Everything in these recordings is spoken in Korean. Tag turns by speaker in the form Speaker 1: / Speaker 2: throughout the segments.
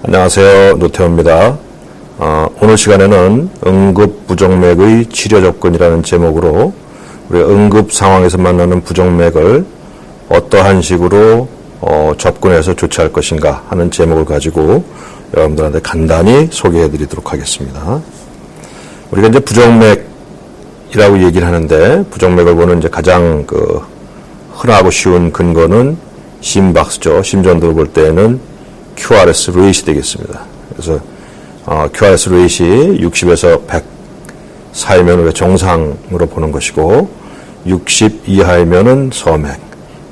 Speaker 1: 안녕하세요. 노태우입니다. 오늘 시간에는 응급 부정맥의 치료 접근이라는 제목으로 우리가 응급 상황에서 만나는 부정맥을 어떠한 식으로 접근해서 조치할 것인가 하는 제목을 가지고 여러분들한테 간단히 소개해 드리도록 하겠습니다. 우리가 이제 부정맥이라고 얘기를 하는데, 부정맥을 보는 이제 가장 흔하고 쉬운 근거는 심박수죠. 심전도를 볼 때는 QRS 레이시 되겠습니다. 그래서 QRS 레이시 60에서 100 사이면 우리가 정상으로 보는 것이고, 60 이하이면은 서맥,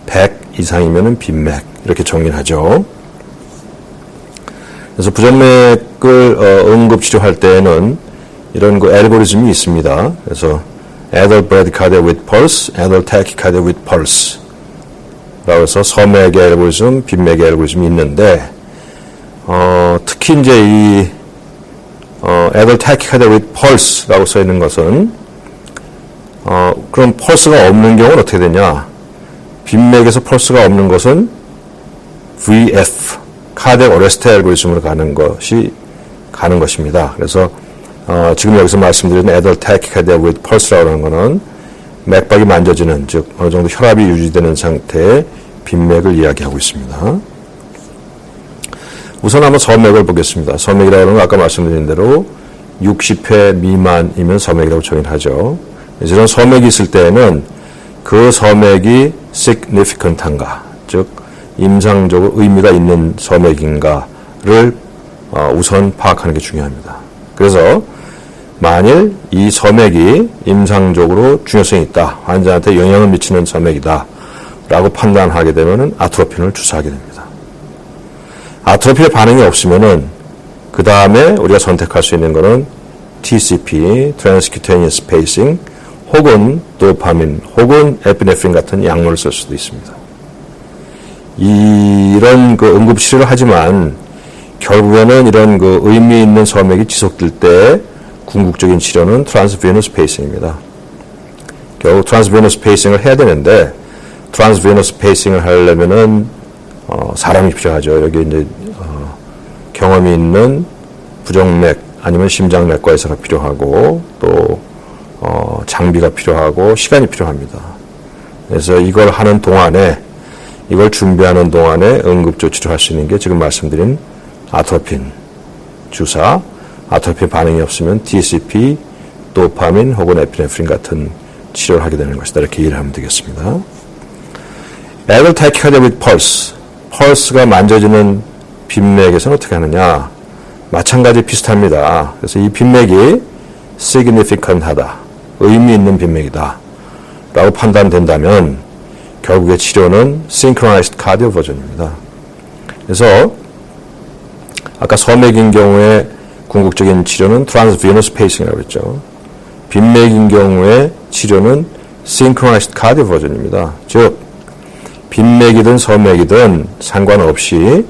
Speaker 1: 100 이상이면은 빈맥, 이렇게 정의하죠. 그래서 부정맥을 응급치료할 때에는 이런 알고리즘이 있습니다. 그래서 Adult Bradycardia with Pulse, Adult Tachycardia with Pulse 라고 해서 서맥의 알고리즘, 빈맥의 알고리즘이 있는데, 특히 이제 이 Adult Tachycardia with Pulse라고 써 있는 것은 그럼 펄스가 없는 경우는 어떻게 되냐? 빈맥에서 펄스가 없는 것은 VF, Cardiac Arrest 알고리즘으로 가는 것입니다. 그래서 지금 여기서 말씀드리는 Adult Tachycardia with Pulse라고 하는 것은 맥박이 만져지는, 즉 어느 정도 혈압이 유지되는 상태의 빈맥을 이야기하고 있습니다. 우선 한번 서맥을 보겠습니다. 서맥이라고 하는 건 아까 말씀드린 대로 60회 미만이면 서맥이라고 정의하죠. 그래서 이런 서맥이 있을 때에는 그 서맥이 significant한가, 즉 임상적으로 의미가 있는 서맥인가를 우선 파악하는 게 중요합니다. 그래서 만일 이 서맥이 임상적으로 중요성이 있다, 환자한테 영향을 미치는 서맥이다 라고 판단하게 되면 아트로핀을 주사하게 됩니다. 아트로핀의 반응이 없으면은 그 다음에 우리가 선택할 수 있는 것은 TCP, Transcutaneous Pacing, 혹은 도파민, 혹은 에피네프린 같은 약물을 쓸 수도 있습니다. 이런 응급치료를 하지만 결국에는 이런 의미 있는 서맥이 지속될 때 궁극적인 치료는 Transvenous Pacing입니다. 결국 Transvenous Pacing을 해야 되는데, Transvenous Pacing을 하려면은 사람이 필요하죠. 여기 이제 경험이 있는 부정맥 아니면 심장내과 의사가 필요하고, 또 장비가 필요하고 시간이 필요합니다. 그래서 이걸 하는 동안에, 이걸 준비하는 동안에 응급조치를 할 수 있는 게 지금 말씀드린 아트로핀 주사, 아트로핀 반응이 없으면 TCP, 도파민 혹은 에피네프린 같은 치료를 하게 되는 것이다. 이렇게 이해를 하면 되겠습니다. Adult Tachycardia with Pulse, 펄스가 만져지는 빈맥에서는 어떻게 하느냐? 마찬가지 비슷합니다. 그래서 이 빈맥이 significant하다, 의미 있는 빈맥이다 라고 판단된다면 결국의 치료는 synchronized cardioversion입니다. 그래서 아까 서맥인 경우에 궁극적인 치료는 transvenous pacing이라고 했죠. 빈맥인 경우에 치료는 synchronized cardioversion입니다. 즉 빈맥이든 서맥이든 상관없이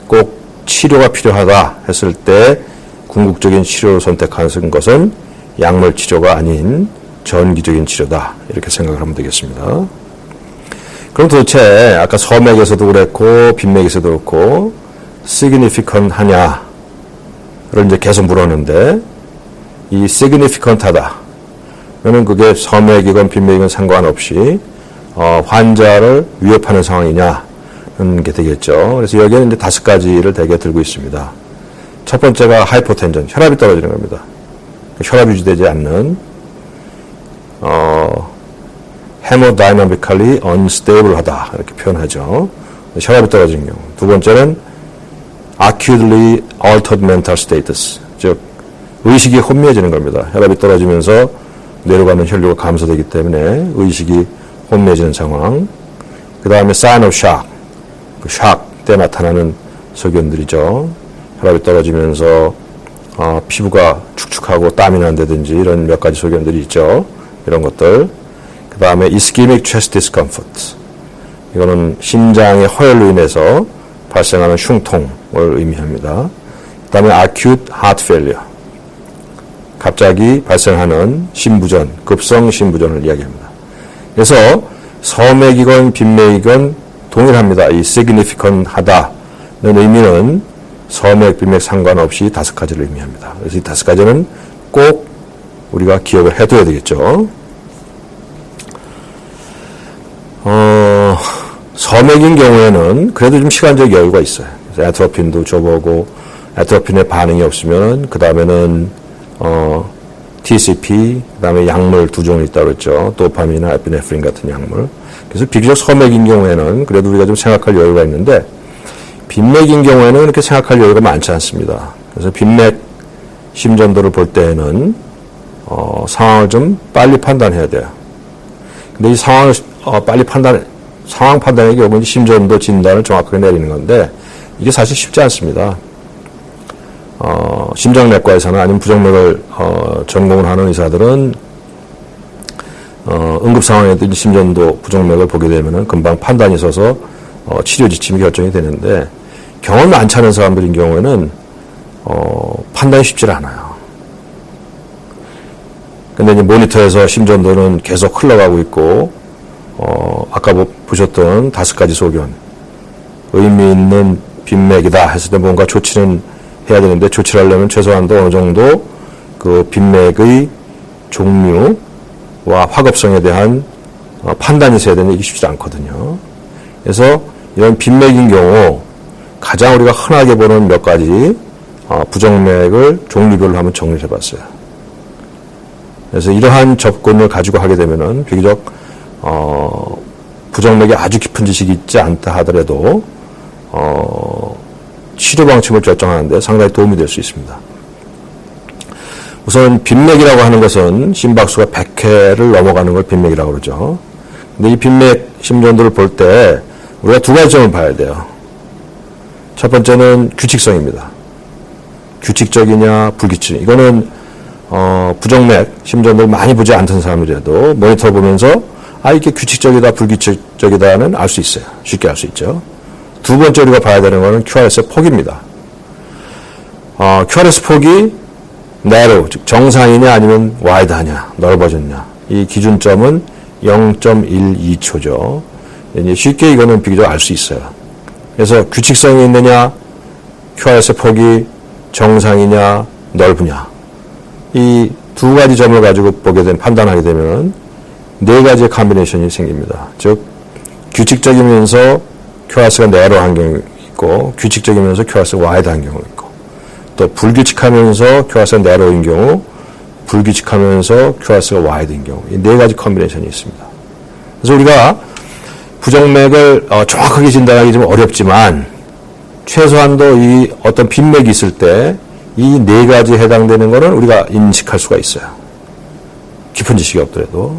Speaker 1: 꼭 치료가 필요하다 했을 때 궁극적인 치료를 선택하는 것은 약물 치료가 아닌 전기적인 치료다, 이렇게 생각을 하면 되겠습니다. 그럼 도대체 아까 서맥에서도 그랬고 빈맥에서도 그렇고 significant 하냐를 이제 계속 물었는데, 이 significant 하다 그러면 그게 서맥이건 빈맥이건 상관없이 환자를 위협하는 상황이냐는 게 되겠죠. 그래서 여기에는 이제 5가지를 대개 들고 있습니다. 첫 번째가 하이포텐전, 혈압이 떨어지는 겁니다. 혈압이 유지되지 않는 hemodynamically unstable 하다, 이렇게 표현하죠. 혈압이 떨어지는 경우. 두 번째는 acutely altered mental status, 즉 의식이 혼미해지는 겁니다. 혈압이 떨어지면서 뇌로 가는 혈류가 감소되기 때문에 의식이 혼미해지는 상황. 그 다음에 sign of shock, shock 때 나타나는 소견들이죠. 혈압이 떨어지면서 피부가 축축하고 땀이 난다든지 이런 몇 가지 소견들이 있죠. 이런 것들. 그 다음에 ischemic chest discomfort, 이거는 심장의 허혈로 인해서 발생하는 흉통을 의미합니다. 그 다음에 acute heart failure, 갑자기 발생하는 심부전, 급성 심부전을 이야기합니다. 그래서 서맥이건 빈맥이건 동일합니다. 이 significant 하다는 의미는 서맥, 빈맥 상관없이 5가지를 의미합니다. 그래서 이 5가지는 꼭 우리가 기억을 해둬야 되겠죠. 서맥인 경우에는 그래도 좀 시간적 여유가 있어요. 그래서 에트로핀도 줘보고 에트로핀에 반응이 없으면 그 다음에는 TCP, 그 다음에 약물 2종이 있다고 그랬죠. 도파민이나 에피네프린 같은 약물. 그래서 비교적 서맥인 경우에는 그래도 우리가 좀 생각할 여유가 있는데 빈맥인 경우에는 그렇게 생각할 여유가 많지 않습니다. 그래서 빈맥 심전도를 볼 때에는 상황을 좀 빨리 판단해야 돼요. 근데 이 상황을 빨리 상황 판단의 경우는 심전도 진단을 정확하게 내리는 건데 이게 사실 쉽지 않습니다. 심장내과에서나 아니면 부정맥을 전공을 하는 의사들은 응급 상황에도 심전도 부정맥을 보게 되면은 금방 판단이 서서 치료 지침이 결정이 되는데 경험이 많지 않은 사람들인 경우에는 판단이 쉽지 않아요. 근데 이제 모니터에서 심전도는 계속 흘러가고 있고 아까 보셨던 5가지 소견 의미 있는 빈맥이다 했을 때 뭔가 조치는 해야 되는데 조치를 하려면 최소한도 어느 정도 그 빈맥의 종류와 화급성에 대한 판단이 있어야 되는 이게 쉽지 않거든요. 그래서 이런 빈맥인 경우 가장 우리가 흔하게 보는 몇 가지 부정맥을 종류별로 한번 정리를 해봤어요. 그래서 이러한 접근을 가지고 하게 되면은 비교적 부정맥이 아주 깊은 지식이 있지 않다 하더라도 치료 방침을 결정하는데 상당히 도움이 될 수 있습니다. 우선 빈맥이라고 하는 것은 심박수가 100회를 넘어가는 걸 빈맥이라고 그러죠. 근데 이 빈맥 심전도를 볼 때 우리가 2가지 점을 봐야 돼요. 첫 번째는 규칙성입니다. 규칙적이냐 불규칙. 이거는 부정맥 심전도를 많이 보지 않던 사람이라도 모니터 보면서 이게 규칙적이다 불규칙적이다는 알 수 있어요. 쉽게 알 수 있죠. 2번째 우리가 봐야 되는 것은 QRS의 폭입니다. QRS 폭이 narrow, 즉 정상이냐 아니면 wide하냐, 넓어졌냐. 이 기준점은 0.12초죠. 쉽게 이거는 비교적 알 수 있어요. 그래서 규칙성이 있느냐, QRS 폭이 정상이냐, 넓으냐. 이 2가지 점을 가지고 판단하게 되면 4가지의 컨비네이션이 생깁니다. 즉, 규칙적이면서 QRS가 narrow한 경우 있고, 규칙적이면서 QRS가 wide한 경우 있고, 또 불규칙하면서 QRS가 narrow인 경우, 불규칙하면서 QRS가 wide인 경우, 이 4가지 컨비네이션이 있습니다. 그래서 우리가 부정맥을 정확하게 진단하기 좀 어렵지만, 최소한도 이 어떤 빈맥이 있을 때, 이 4가지에 해당되는 것은 우리가 인식할 수가 있어요. 깊은 지식이 없더라도.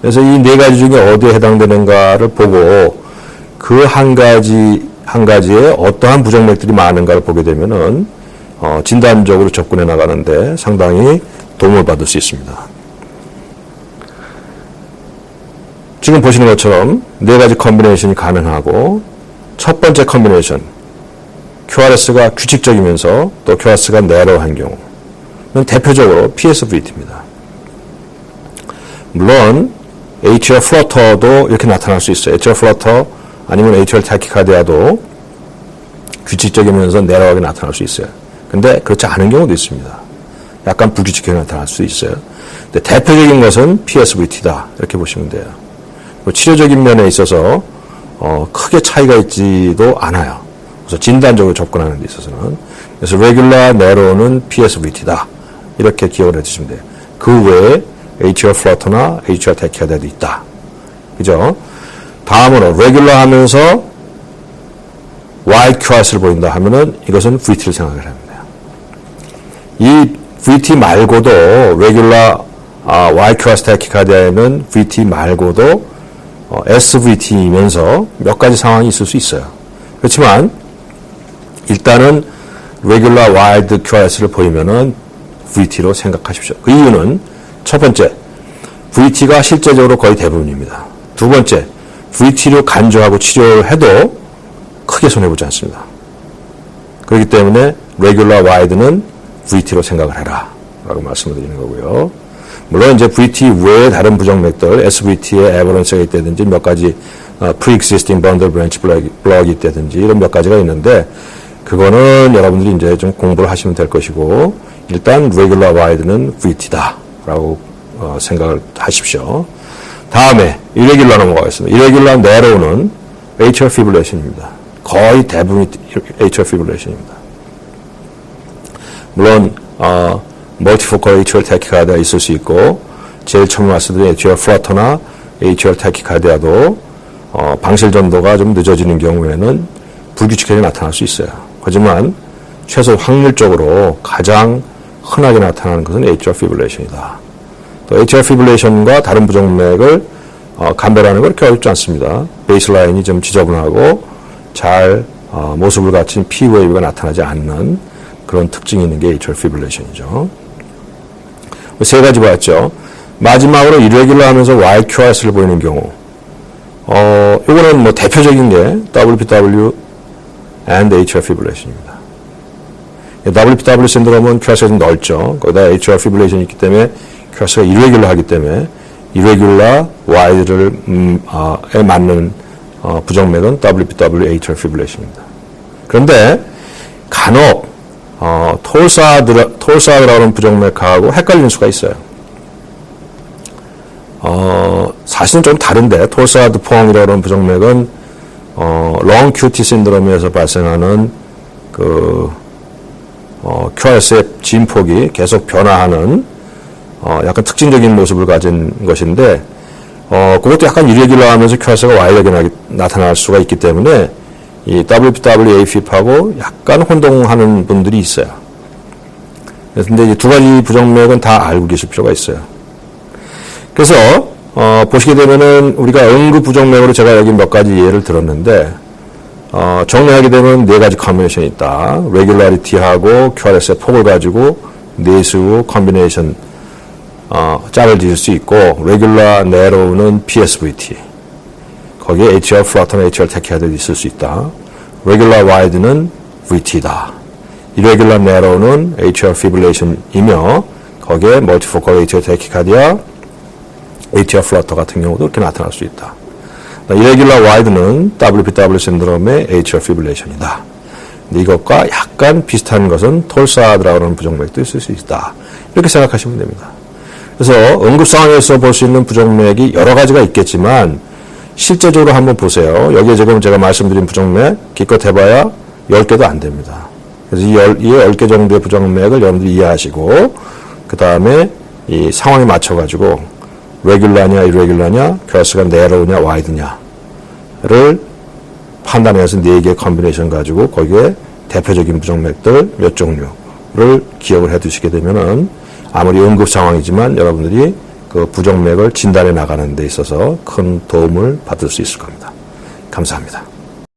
Speaker 1: 그래서 이 4가지 중에 어디에 해당되는가를 보고 그 한 가지에 어떠한 부정맥들이 많은가를 보게 되면은 진단적으로 접근해 나가는데 상당히 도움을 받을 수 있습니다. 지금 보시는 것처럼 4가지 컨비네이션이 가능하고 첫 번째 컨비네이션 QRS가 규칙적이면서 또 QRS가 narrow한 경우는 대표적으로 PSVT입니다. 물론 atrial flutter도 이렇게 나타날 수 있어요. atrial flutter 아니면 atrial tachycardia도 규칙적이면서 narrow하게 나타날 수 있어요. 근데 그렇지 않은 경우도 있습니다. 약간 불규칙하게 나타날 수 있어요. 근데 대표적인 것은 PSVT다. 이렇게 보시면 돼요. 치료적인 면에 있어서 크게 차이가 있지도 않아요. 그래서 진단적으로 접근하는 데 있어서는. 그래서 regular narrow는 PSVT다. 이렇게 기억을 해주시면 돼요. 그 외에 atrial flutter나 atrial tachycardia도 있다. 그죠? 다음으로 regular 하면서 wide QRS를 보인다 하면은 이것은 VT를 생각을 합니다. 이 VT 말고도 regular wide QRS tachycardia에는 VT 말고도 SVT이면서 몇 가지 상황이 있을 수 있어요. 그렇지만 일단은 regular wide QRS를 보이면은 VT로 생각하십시오. 그 이유는 첫 번째, VT가 실제적으로 거의 대부분입니다. 두 번째, VT로 간주하고 치료를 해도 크게 손해보지 않습니다. 그렇기 때문에 regular wide는 VT로 생각을 해라 라고 말씀을 드리는 거고요. 물론 이제 VT 외에 다른 부정맥들, SVT에 에버런스가 있다든지 몇 가지 pre-existing bundle branch block이 있다든지 이런 몇 가지가 있는데 그거는 여러분들이 이제 좀 공부를 하시면 될 것이고, 일단 regular wide는 VT다라고 생각을 하십시오. 다음에 irregular 넘어가겠습니다. irregular narrow는 atrial fibrillation입니다. 거의 대부분이 atrial fibrillation입니다. 물론 multifocal atrial tachycardia 있을 수 있고, 제일 처음 말씀드린 atrial flutter나 atrial tachycardia도 방실 전도가 좀 늦어지는 경우에는 불규칙하게 나타날 수 있어요. 하지만 최소 확률적으로 가장 흔하게 나타나는 것은 atrial fibrillation이다. 또 atrial fibrillation과 다른 부정맥을 감별하는 건 그렇게 어렵지 않습니다. 베이스라인이 좀 지저분하고 잘 모습을 갖춘 P 웨이브가 나타나지 않는 그런 특징이 있는 게 atrial fibrillation이죠. 세 가지 봤죠. 마지막으로 irregular 하면서 YQRS를 보이는 경우. 요거는 뭐 대표적인 게 WPW and atrial fibrillation입니다. WPW 신드롬은 QRS가 좀 넓죠. 거기다 atrial fibrillation 있기 때문에 QRS가 irregular 하기 때문에 irregular wide를 에 맞는 부정맥은 WPW atrial fibrillation입니다. 그런데 간혹 톨사드라는 부정맥하고 헷갈리는 수가 있어요. 사실은 좀 다른데 톨사드 포항이라는 부정맥은 롱 QT 신드롬에서 발생하는 QRS의 진폭이 계속 변화하는 약간 특징적인 모습을 가진 것인데 그것도 약간 irregular 하면서 QRS가 와일드하게 나타날 수가 있기 때문에 이 WPW AFib하고 약간 혼동하는 분들이 있어요. 그런데 이 두 가지 부정맥은 다 알고 계실 필요가 있어요. 그래서 보시게 되면은 우리가 응급 부정맥으로 제가 여기 몇 가지 예를 들었는데 정리하게 되면 네 가지 컨비네이션이 있다. 레귤라리티하고 QRS의 폭을 가지고 네수 컨비네이션 짝을 지을 수 있고 레귤라 네로우는 PSVT 거기에 atrial flutter나 atrial tachycardia도 있을 수 있다. 레귤라 와이드는 VT다. irregular narrow는 atrial fibrillation이며 거기에 multifocal atrial tachycardia atrial flutter 같은 경우도 이렇게 나타날 수 있다. irregular wide는 WPW 신드롬의 atrial fibrillation이다. 이것과 약간 비슷한 것은 톨사드라고 하는 부정맥도 있을 수 있다. 이렇게 생각하시면 됩니다. 그래서 응급 상황에서 볼 수 있는 부정맥이 여러 가지가 있겠지만 실제적으로 한번 보세요. 여기에 지금 제가 말씀드린 부정맥 기껏 해봐야 10개도 안 됩니다. 그래서 이 10개 정도의 부정맥을 여러분들이 이해하시고 그 다음에 이 상황에 맞춰가지고 레귤라냐 irregular냐 QRS가 narrow냐 wide냐를 판단해서 4개의 컨비네이션 가지고 거기에 대표적인 부정맥들 몇 종류를 기억을 해 두시게 되면은 아무리 응급 상황이지만 여러분들이 그 부정맥을 진단해 나가는 데 있어서 큰 도움을 받을 수 있을 겁니다. 감사합니다.